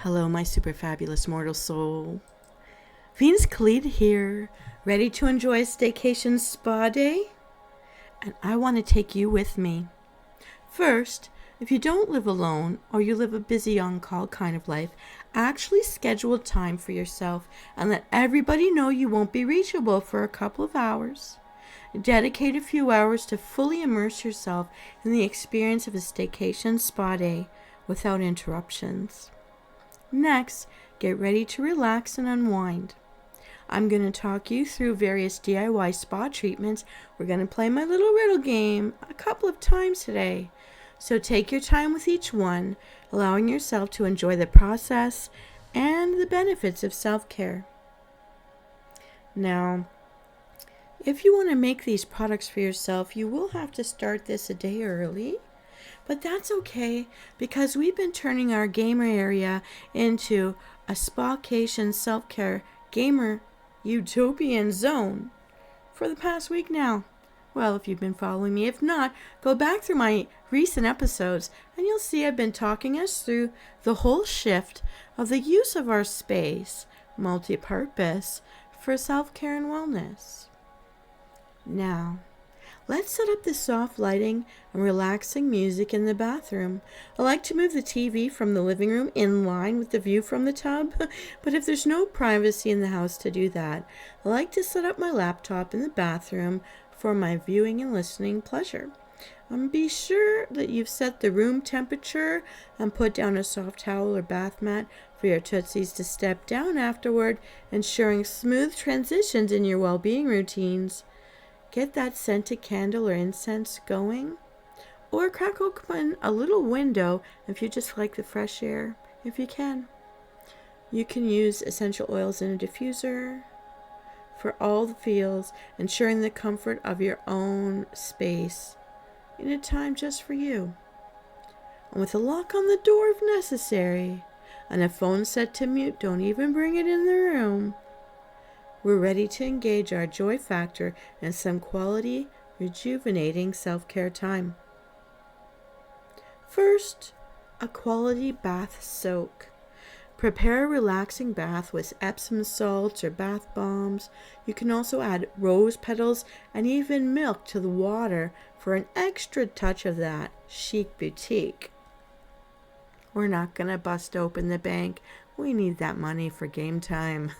Hello, my super fabulous mortal soul. Venus Callida here, ready to enjoy a staycation spa day? And I want to take you with me. First, if you don't live alone or you live a busy on-call kind of life, actually schedule time for yourself and let everybody know you won't be reachable for a couple of hours. Dedicate a few hours to fully immerse yourself in the experience of a staycation spa day without interruptions. Next, get ready to relax and unwind. I'm going to talk you through various DIY spa treatments. We're going to play my little riddle game a couple of times today. So take your time with each one, allowing yourself to enjoy the process and the benefits of self-care. Now, if you want to make these products for yourself, you will have to start this a day early. But that's okay, because we've been turning our gamer area into a spa-cation self-care gamer utopian zone for the past week now. Well, if you've been following me. If not, go back through my recent episodes and you'll see I've been talking us through the whole shift of the use of our space, multi-purpose, for self-care and wellness. Now, let's set up the soft lighting and relaxing music in the bathroom. I like to move the TV from the living room in line with the view from the tub, but if there's no privacy in the house to do that, I like to set up my laptop in the bathroom for my viewing and listening pleasure. Be sure that you've set the room temperature and put down a soft towel or bath mat for your tootsies to step down afterward, ensuring smooth transitions in your well-being routines. Get that scented candle or incense going, or crack open a little window if you just like the fresh air, if you can. You can use essential oils in a diffuser for all the feels, ensuring the comfort of your own space in a time just for you. And with a lock on the door if necessary, and a phone set to mute, don't even bring it in the room. We're ready to engage our joy factor in some quality, rejuvenating self-care time. First, a quality bath soak. Prepare a relaxing bath with Epsom salts or bath bombs. You can also add rose petals and even milk to the water for an extra touch of that chic boutique. We're not going to bust open the bank. We need that money for game time.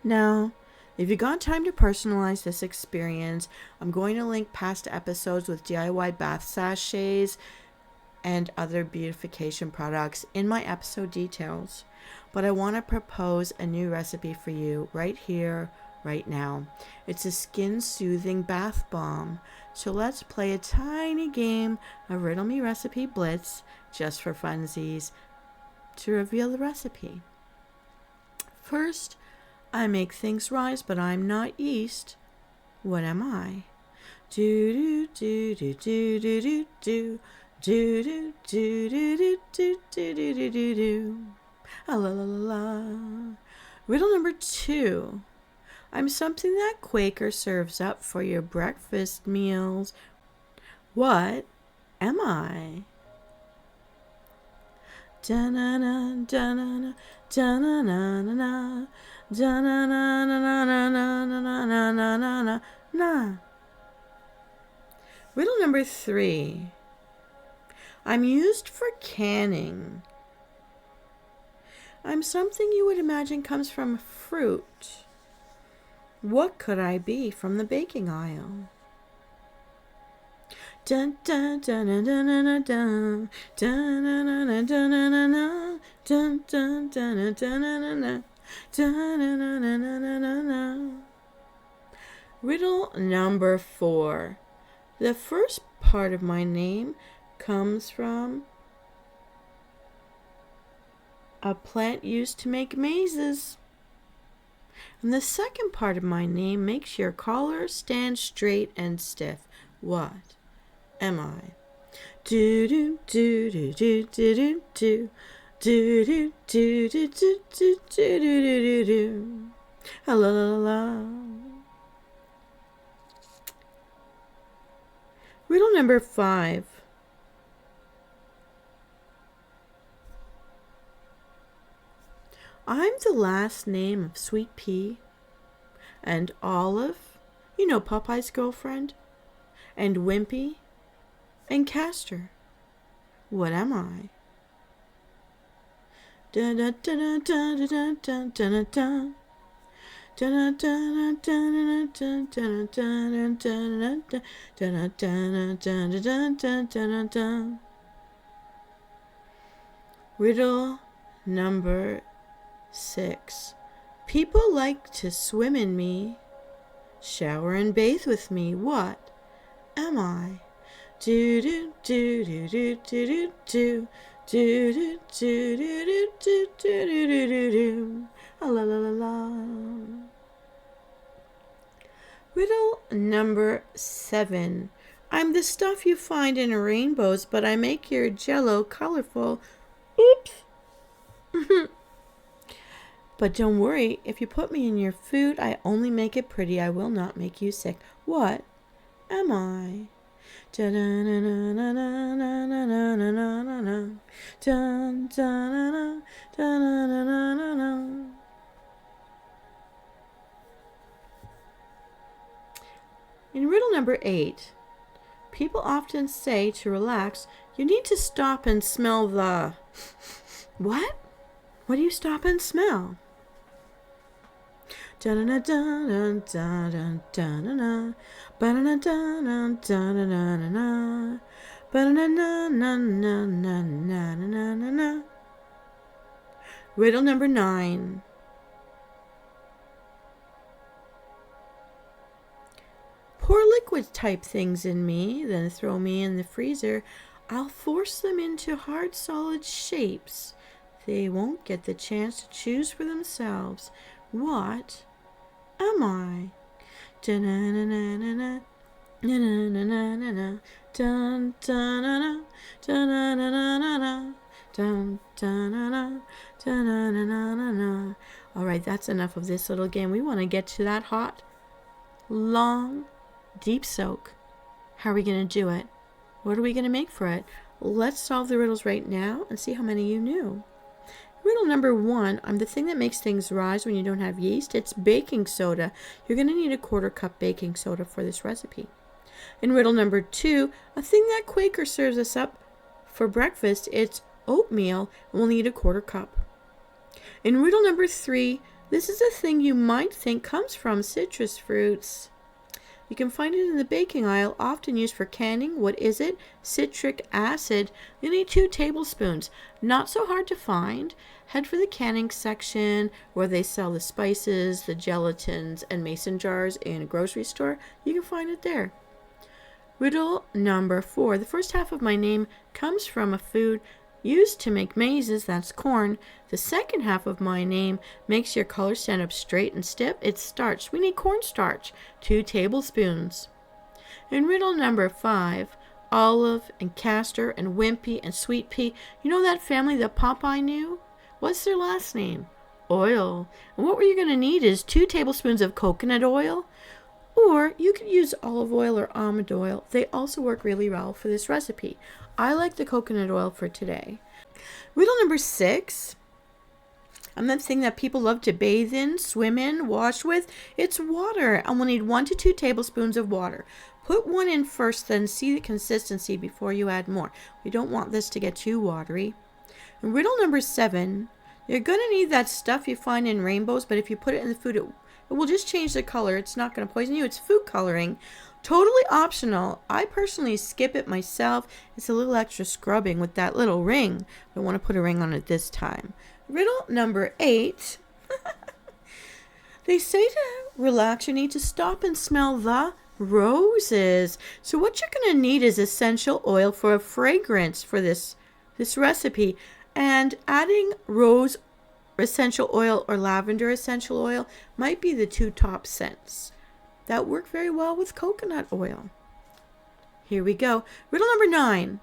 Now, if you got time to personalize this experience, I'm going to link past episodes with DIY bath sachets and other beautification products in my episode details. But I want to propose a new recipe for you right here, right now. It's a skin-soothing bath bomb. So let's play a tiny game of Riddle Me Recipe Blitz just for funsies to reveal the recipe. First, I make things rise, but I'm not yeast. What am I? Do do do do do do do do do do do do do do do do do do. La la la la. Riddle number 2. I'm something that Quaker serves up for your breakfast meals. What am I? Da-na-na, da-na-na, da-na-na-na-na, da-na-na-na-na-na-na-na-na-na-na. Riddle number 3. I'm used for canning. I'm something you would imagine comes from fruit. What could I be from the baking aisle? Dun dun dun dun dun dun dun dun dun dun dun dun dun dun dun dun. Riddle number 4. The first part of my name comes from a plant used to make mazes. And the second part of my name makes your collar stand straight and stiff. What am I? Do do do do do do do do do do do do do do do do do. La la la la. Riddle number 5. I'm the last name of Sweet Pea and Olive, you know Popeye's girlfriend, and Wimpy and Castor. What am I? Da da da da da da da da da. Riddle number 6. People like to swim in me, shower and bathe with me. What am I? Do do do do do do do do do do do do do do do do do do. La la la la. Riddle number 7. I'm the stuff you find in rainbows, but I make your jello colorful. Oops. But don't worry, if you put me in your food, I only make it pretty. I will not make you sick. What am I? In riddle number 8, people often say to relax, you need to stop and smell the... What? What do you stop and smell? Riddle number 9. Pour liquid type things in me, then throw me in the freezer. I'll force them into hard solid shapes. They won't get the chance to choose for themselves. What am I? All right, that's enough of this little game. We want to get to that hot, long, deep soak. How are we going to do it? What are we going to make for it? Let's solve the riddles right now and see how many you knew. Riddle number 1, I'm the thing that makes things rise when you don't have yeast. It's baking soda. You're going to need a 1/4 cup baking soda for this recipe. In riddle number 2, a thing that Quaker serves us up for breakfast, it's oatmeal, and we'll need a 1/4 cup. In riddle number 3, this is a thing you might think comes from citrus fruits. You can find it in the baking aisle, often used for canning. What is it? Citric acid. You need 2 tablespoons. Not so hard to find. Head for the canning section where they sell the spices, the gelatins, and mason jars in a grocery store. You can find it there. Riddle number 4. The first half of my name comes from a food used to make mazes, that's corn. The second half of my name makes your color stand up straight and stiff. It's starch. We need cornstarch, 2 tablespoons. In riddle number 5, Olive and Castor and Wimpy and Sweet Pea. You know that family that Popeye knew? What's their last name? Oil. And what you're going to need is 2 tablespoons of coconut oil, or you could use olive oil or almond oil. They also work really well for this recipe. I like the coconut oil for today. Riddle number 6. I'm the thing that people love to bathe in, swim in, wash with. It's water, and we'll need 1 to 2 tablespoons of water. Put 1 in first, then see the consistency before you add more. We don't want this to get too watery. And riddle number 7. You're going to need that stuff you find in rainbows, but if you put it in the food, it will just change the color. It's not going to poison you. It's food coloring. Totally optional. I personally skip it myself. It's a little extra scrubbing with that little ring. I want to put a ring on it this time. Riddle number 8. They say to relax, you need to stop and smell the roses. So what you're going to need is essential oil for a fragrance for this recipe. And adding rose essential oil or lavender essential oil might be the 2 top scents. That work very well with coconut oil. Here we go. Riddle number 9.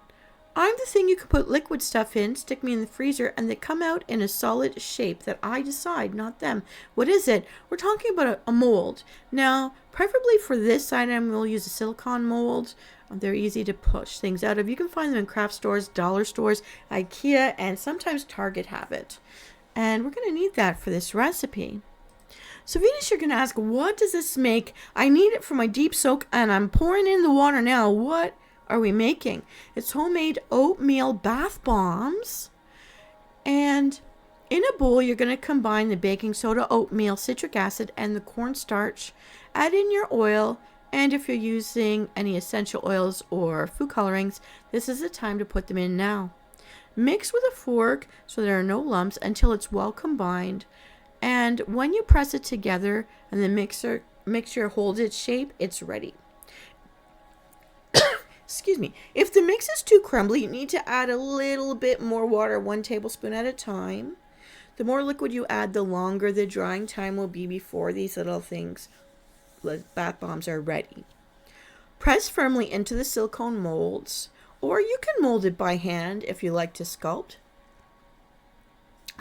I'm the thing you can put liquid stuff in, stick me in the freezer, and they come out in a solid shape that I decide, not them. What is it? We're talking about a mold. Now, preferably for this item, we'll use a silicone mold. They're easy to push things out of. You can find them in craft stores, dollar stores, IKEA, and sometimes Target have it. And we're going to need that for this recipe. So Venus, you're going to ask, what does this make? I need it for my deep soak and I'm pouring in the water now. What are we making? It's homemade oatmeal bath bombs. And in a bowl, you're going to combine the baking soda, oatmeal, citric acid, and the cornstarch. Add in your oil. And if you're using any essential oils or food colorings, this is the time to put them in now. Mix with a fork so there are no lumps until it's well combined. And when you press it together and the mixture holds its shape, it's ready. Excuse me. If the mix is too crumbly, you need to add a little bit more water, 1 tablespoon at a time. The more liquid you add, the longer the drying time will be before these little things, the bath bombs, are ready. Press firmly into the silicone molds, or you can mold it by hand if you like to sculpt.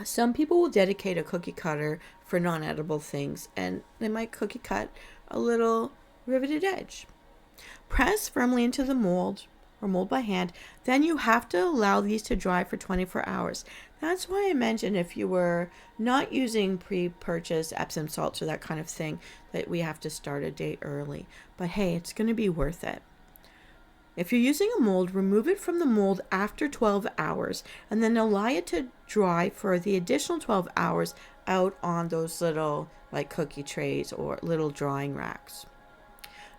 Some people will dedicate a cookie cutter for non-edible things, and they might cookie cut a little riveted edge. Press firmly into the mold or mold by hand. Then you have to allow these to dry for 24 hours. That's why I mentioned if you were not using pre-purchased Epsom salts or that kind of thing, that we have to start a day early. But hey, it's going to be worth it. If you're using a mold, remove it from the mold after 12 hours and then allow it to dry for the additional 12 hours out on those little like cookie trays or little drying racks.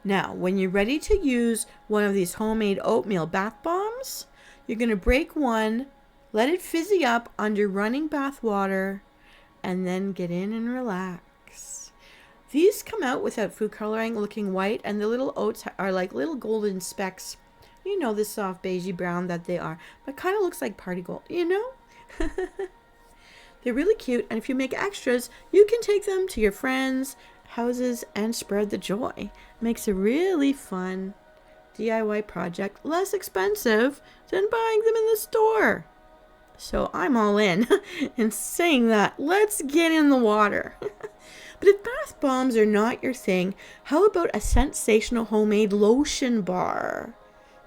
Now, when you're ready to use one of these homemade oatmeal bath bombs, you're going to break one, let it fizzy up under running bath water, and then get in and relax. These come out without food coloring, looking white, and the little oats are like little golden specks. You know, the soft beigey brown that they are, but kind of looks like party gold, you know? They're really cute, and if you make extras, you can take them to your friends' houses and spread the joy. Makes a really fun DIY project less expensive than buying them in the store. So I'm all in. And saying that, let's get in the water. But if bath bombs are not your thing, how about a sensational homemade lotion bar?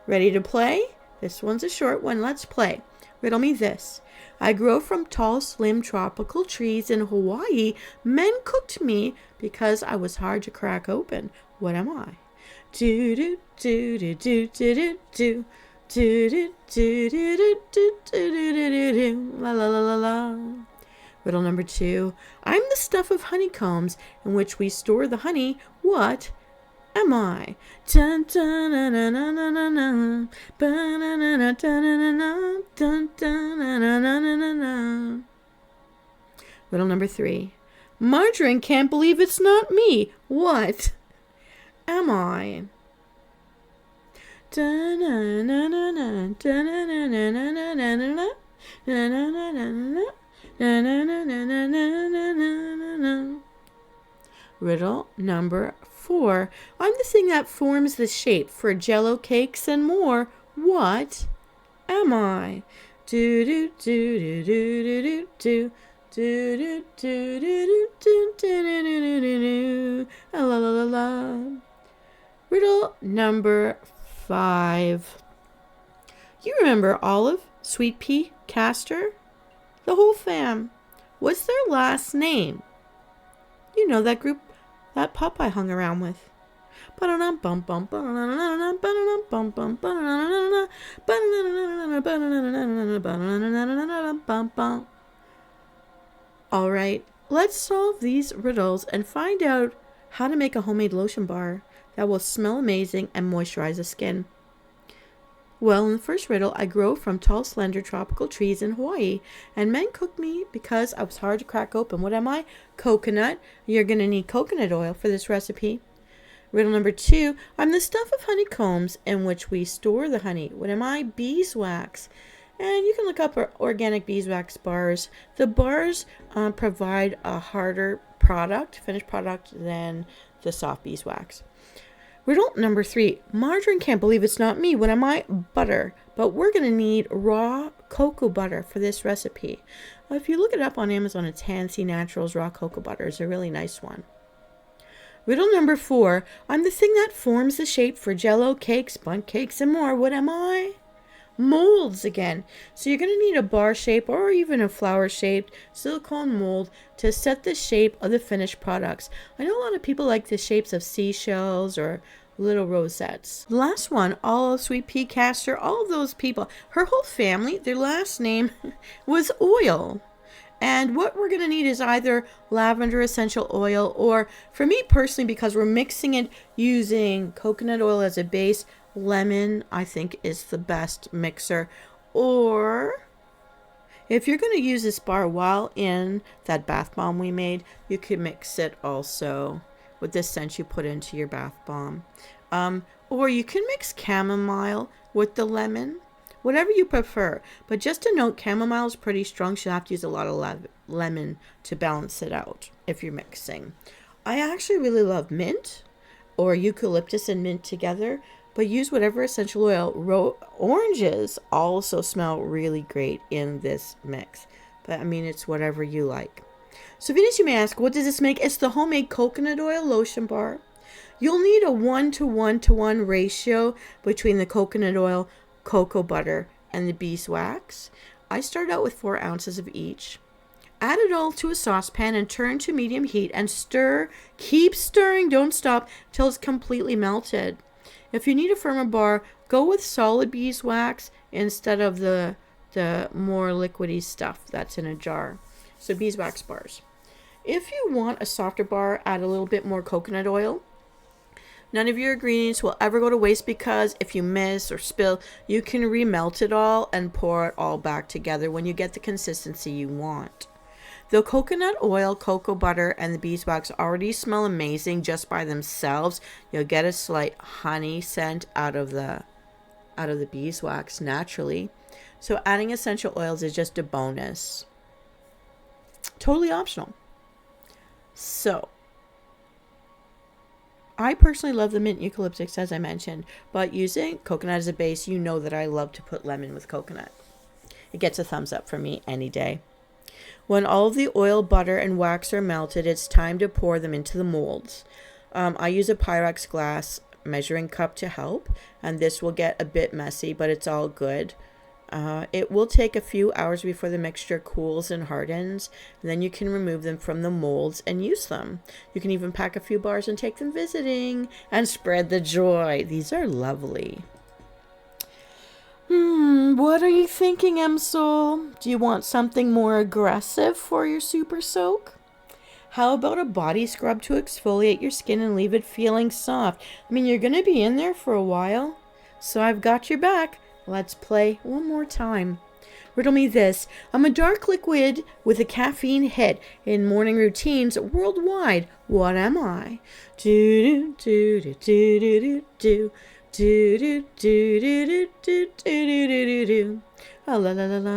Ready to play? This one's a short one. Let's play. Riddle me this. I grow from tall, slim, tropical trees in Hawaii. Men cooked me because I was hard to crack open. What am I? Do do do do do do do do do do do do do do do do la la la la la. Riddle number 2. I'm the stuff of honeycombs in which we store the honey. What am I? Dun dun na na na na na na. Ba na na na na na. Dun dun na na na na na. Riddle number 3. Margarine can't believe it's not me. What am I? Dun na na na na. Dun na na na na na na na. Na na na na na. Na na na na na na na na. Riddle number 4. I'm the thing that forms the shape for jello cakes and more. What am I? Do do do do do do do do do do do do do do do do. La la la la. Riddle number 5. You remember Olive, Sweet Pea, Castor? The whole fam. What's their last name? You know, that group that Popeye hung around with. All right, let's solve these riddles and find out how to make a homemade lotion bar that will smell amazing and moisturize the skin. Well, in the first riddle, I grow from tall, slender, tropical trees in Hawaii, and men cooked me because I was hard to crack open. What am I? Coconut. You're going to need coconut oil for this recipe. Riddle number 2, I'm the stuff of honeycombs in which we store the honey. What am I? Beeswax. And you can look up organic beeswax bars. The bars provide a harder finished product, than the soft beeswax. Riddle number 3. Margarine can't believe it's not me. What am I? Butter. But we're going to need raw cocoa butter for this recipe. If you look it up on Amazon, it's Hansi Naturals Raw Cocoa Butter. It's a really nice one. Riddle number 4. I'm the thing that forms the shape for jello, cakes, bundt cakes, and more. What am I? molds again. So you're going to need a bar shape or even a flower shaped silicone mold to set the shape of the finished products. I know a lot of people like the shapes of seashells or little rosettes. The last one, Olive, Sweet Pea, Castor, all of those people, her whole family, their last name was Oil. And what we're going to need is either lavender essential oil, or for me personally, because we're mixing it using coconut oil as a base, lemon I think is the best mixer. Or if you're going to use this bar while in that bath bomb we made, you could mix it also with this scent you put into your bath bomb. Or you can mix chamomile with the lemon. Whatever you prefer. But just a note, chamomile is pretty strong, so you have to use a lot of lemon to balance it out if you're mixing. I actually really love mint or eucalyptus and mint together, but use whatever essential oil. Oranges also smell really great in this mix. But I mean, it's whatever you like. So Venus, you may ask, what does this make? It's the homemade coconut oil lotion bar. You'll need a 1:1:1 ratio between the coconut oil, cocoa butter, and the beeswax. I start out with 4 ounces of each. Add it all to a saucepan and turn to medium heat and stir. Keep stirring, don't stop till it's completely melted. If you need a firmer bar, go with solid beeswax instead of the more liquidy stuff that's in a jar. So beeswax bars. If you want a softer bar, add a little bit more coconut oil. None of your ingredients will ever go to waste, because if you miss or spill, you can remelt it all and pour it all back together when you get the consistency you want. The coconut oil, cocoa butter, and the beeswax already smell amazing just by themselves. You'll get a slight honey scent out of the beeswax naturally. So adding essential oils is just a bonus. Totally optional. So I personally love the mint eucalyptus, as I mentioned, but using coconut as a base, you know that I love to put lemon with coconut. It gets a thumbs up for me any day. When all of the oil, butter, and wax are melted, it's time to pour them into the molds. I use a Pyrex glass measuring cup to help, and this will get a bit messy, but it's all good. It will take a few hours before the mixture cools and hardens, and then you can remove them from the molds and use them. You can even pack a few bars and take them visiting and spread the joy. These are lovely. What are you thinking, Emsol? Do you want something more aggressive for your super soak? How about a body scrub to exfoliate your skin and leave it feeling soft? I mean, you're going to be in there for a while, so I've got your back. Let's play one more time. Riddle me this. I'm a dark liquid with a caffeine hit in morning routines worldwide. What am I? Do do do do do do do do do do do do do do do. La la la la.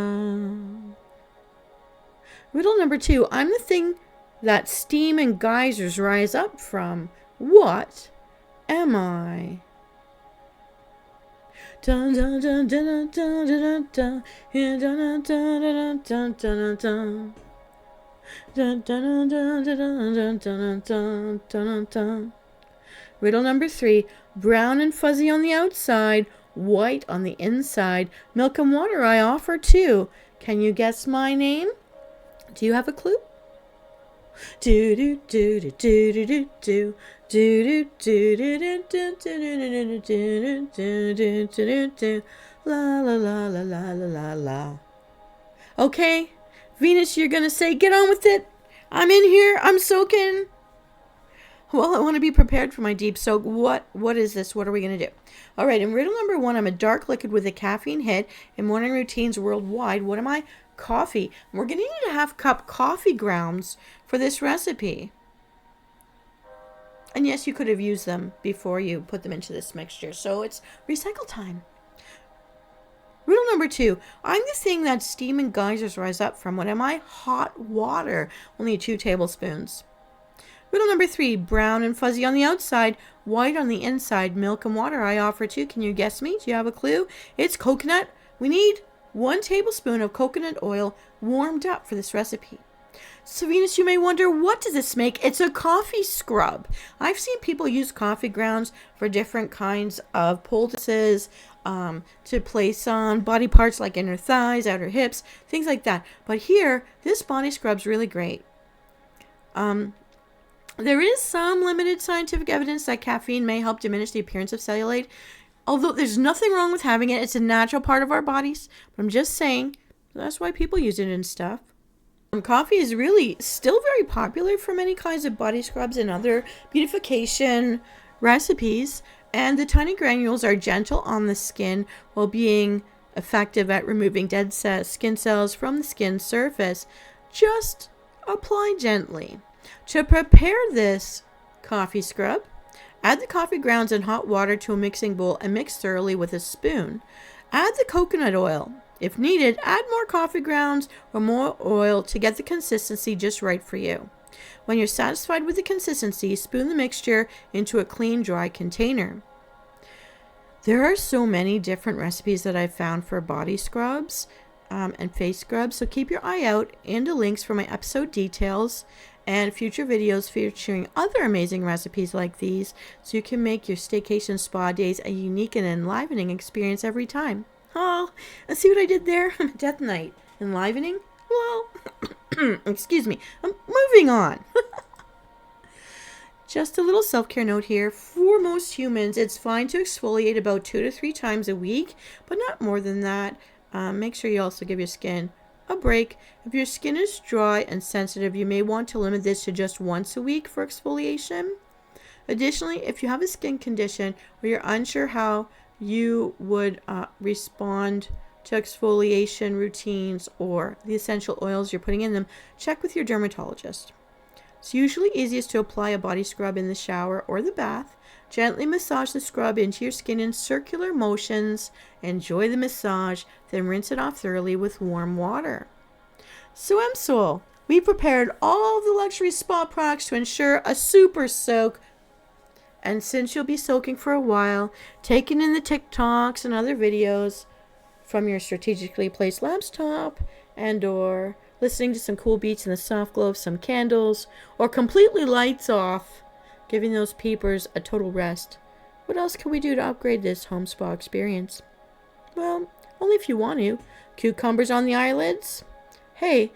Riddle number 2. I'm the thing that steam and geysers rise up from. What am I? Dun dun dun dun dun dun dun dun dun dun dun dun dun dun dun dun. Riddle number 3. Brown and fuzzy on the outside, white on the inside. Milk and water I offer too. Can you guess my name? Do you have a clue? Do do do do do do do do. Do do do do do do do do do do do do. La la la la la la la. Okay, Venus, you're gonna say, get on with it. I'm in here. I'm soaking. Well, I want to be prepared for my deep soak. What is this? What are we gonna do? All right. In riddle number 1, I'm a dark liquid with a caffeine hit in morning routines worldwide. What am I? Coffee. We're gonna need a 1/2 cup coffee grounds for this recipe. And yes, you could have used them before you put them into this mixture. So it's recycle time. Riddle number 2. I'm the thing that steam and geysers rise up from. What am I? Hot water. Only 2 tablespoons. Riddle number 3. Brown and fuzzy on the outside, white on the inside. Milk and water I offer too. Can you guess me? Do you have a clue? It's coconut. We need 1 tablespoon of coconut oil warmed up for this recipe. So Venus, you may wonder, what does this make? It's a coffee scrub. I've seen people use coffee grounds for different kinds of poultices, to place on body parts like inner thighs, outer hips, things like that. But here, this body scrub's really great. There is some limited scientific evidence that caffeine may help diminish the appearance of cellulite, although there's nothing wrong with having it. It's a natural part of our bodies. But I'm just saying, that's why people use it and stuff. Coffee is really still very popular for many kinds of body scrubs and other beautification recipes. And the tiny granules are gentle on the skin while being effective at removing dead skin cells from the skin surface. Just apply gently. To prepare this coffee scrub, add the coffee grounds and hot water to a mixing bowl and mix thoroughly with a spoon. Add the coconut oil. If needed, add more coffee grounds or more oil to get the consistency just right for you. When you're satisfied with the consistency, spoon the mixture into a clean, dry container. There are so many different recipes that I've found for body scrubs and face scrubs, so keep your eye out into links for my episode details and future videos featuring other amazing recipes like these, so you can make your staycation spa days a unique and enlivening experience every time. Oh, and see what I did there? Death Night. Enlivening? Well, excuse me. I'm moving on. Just a little self-care note here. For most humans, it's fine to exfoliate about 2 to 3 times a week, but not more than that. Make sure you also give your skin a break. If your skin is dry and sensitive, you may want to limit this to just once a week for exfoliation. Additionally, if you have a skin condition or you're unsure how you would respond to exfoliation routines or the essential oils you're putting in them, check with your dermatologist. It's usually easiest to apply a body scrub in the shower or the bath. Gently massage the scrub into your skin in circular motions. Enjoy the massage, then rinse it off thoroughly with warm water. So M-Soul, we prepared all the luxury spa products to ensure a super soak. And since you'll be soaking for a while, taking in the TikToks and other videos from your strategically placed laptop and or listening to some cool beats in the soft glow of some candles, or completely lights off, giving those peepers a total rest. What else can we do to upgrade this home spa experience? Well, only if you want to. Cucumbers on the eyelids? Hey,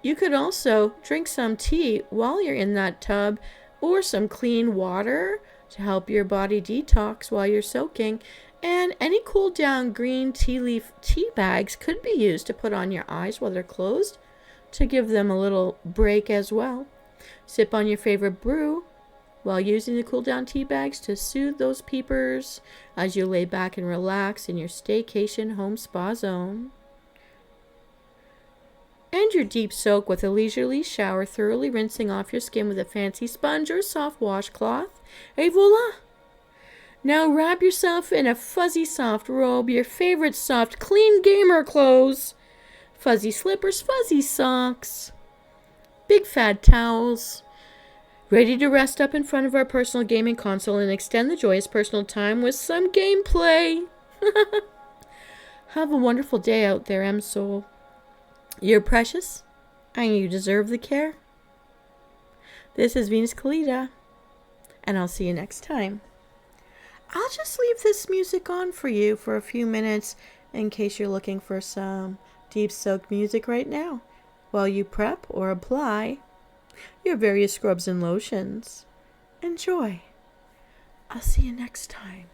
you could also drink some tea while you're in that tub, or some clean water to help your body detox while you're soaking. And any cool down green tea leaf tea bags could be used to put on your eyes while they're closed to give them a little break as well. Sip on your favorite brew while using the cool down tea bags to soothe those peepers as you lay back and relax in your staycation home spa zone. End your deep soak with a leisurely shower, thoroughly rinsing off your skin with a fancy sponge or soft washcloth. Et voila! Now wrap yourself in a fuzzy soft robe, your favorite soft clean gamer clothes, fuzzy slippers, fuzzy socks, big fat towels, ready to rest up in front of our personal gaming console and extend the joyous personal time with some gameplay. Have a wonderful day out there, M-Soul. You're precious, and you deserve the care. This is Venus Callida, and I'll see you next time. I'll just leave this music on for you for a few minutes in case you're looking for some deep soak music right now while you prep or apply your various scrubs and lotions. Enjoy. I'll see you next time.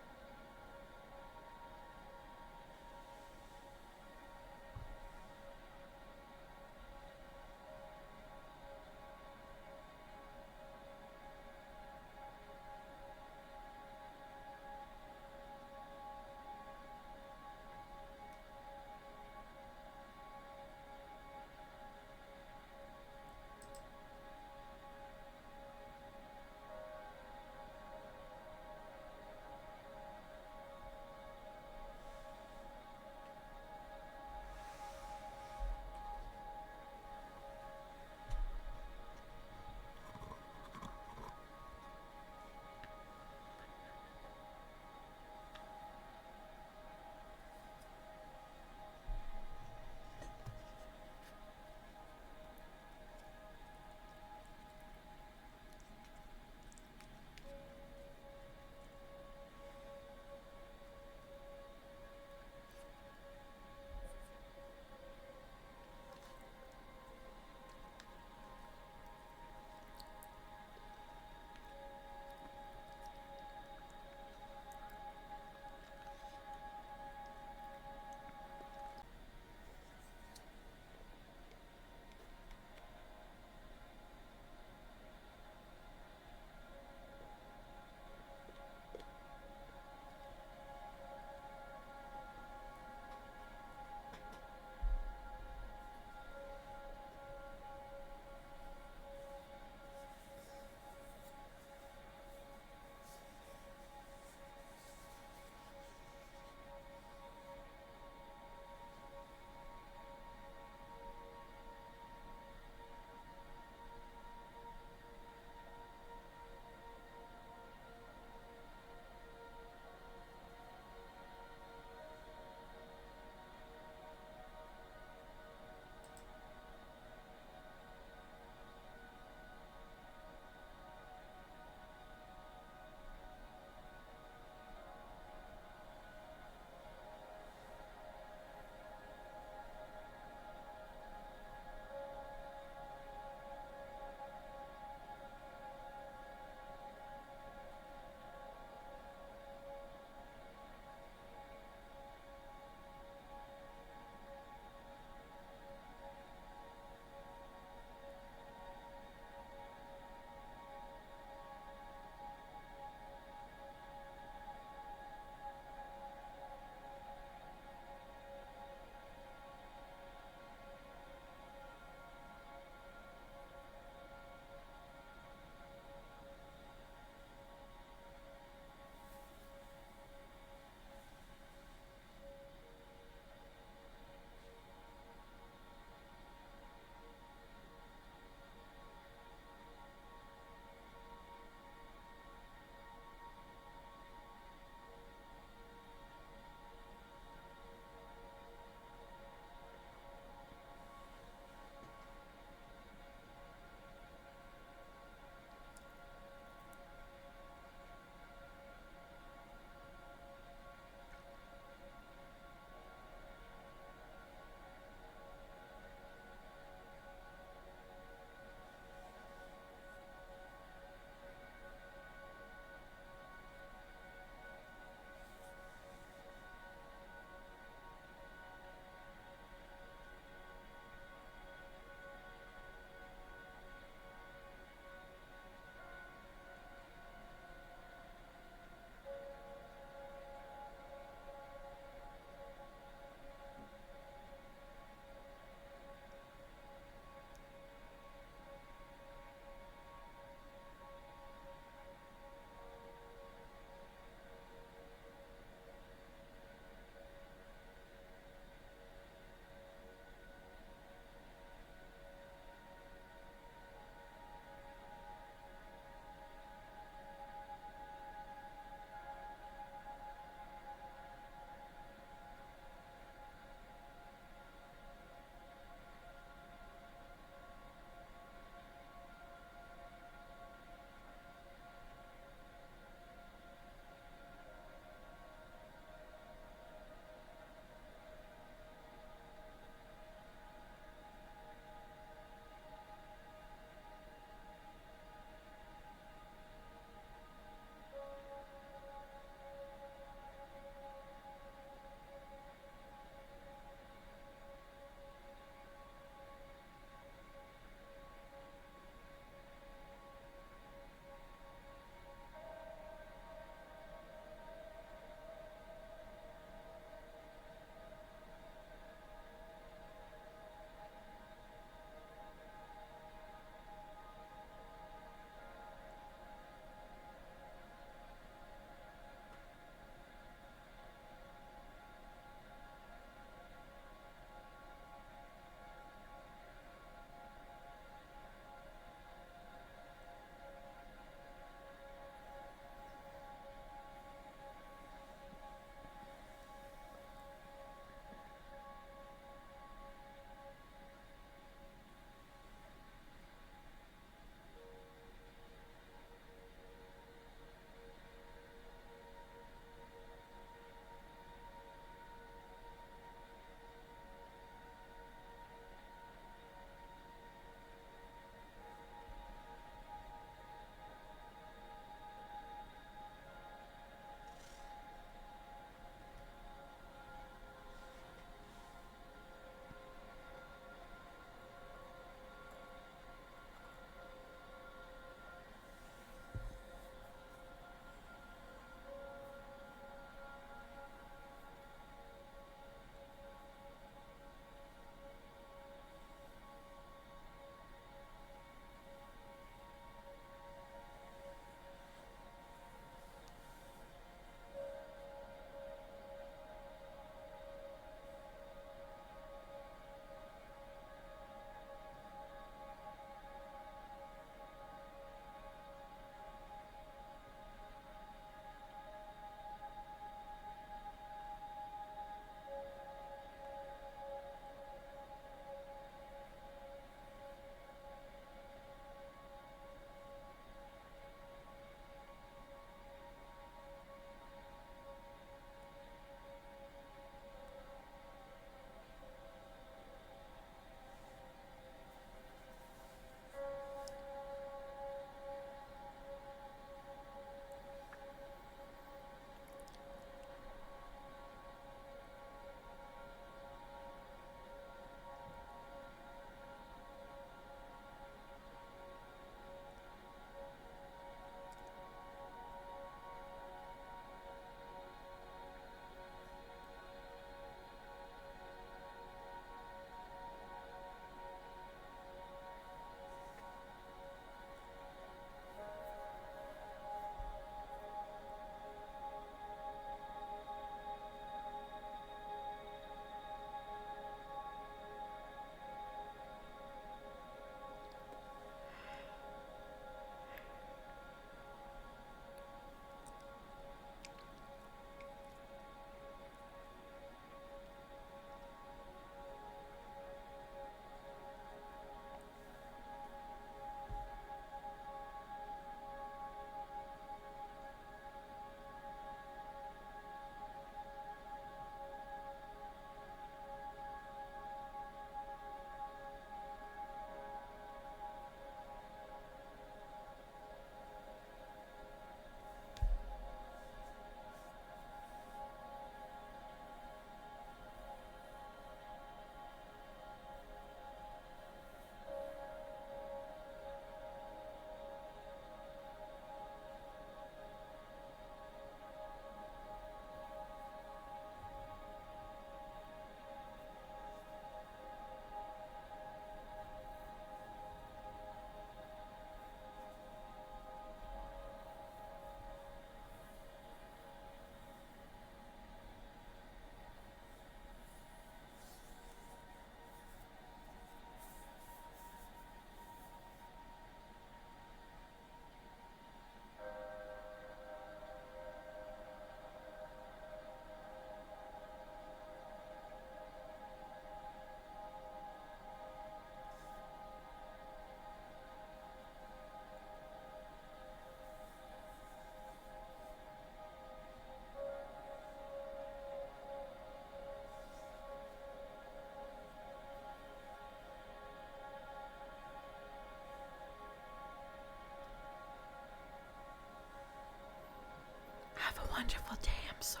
Have a wonderful day, I'm soul.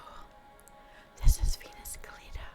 This is Venus Callida.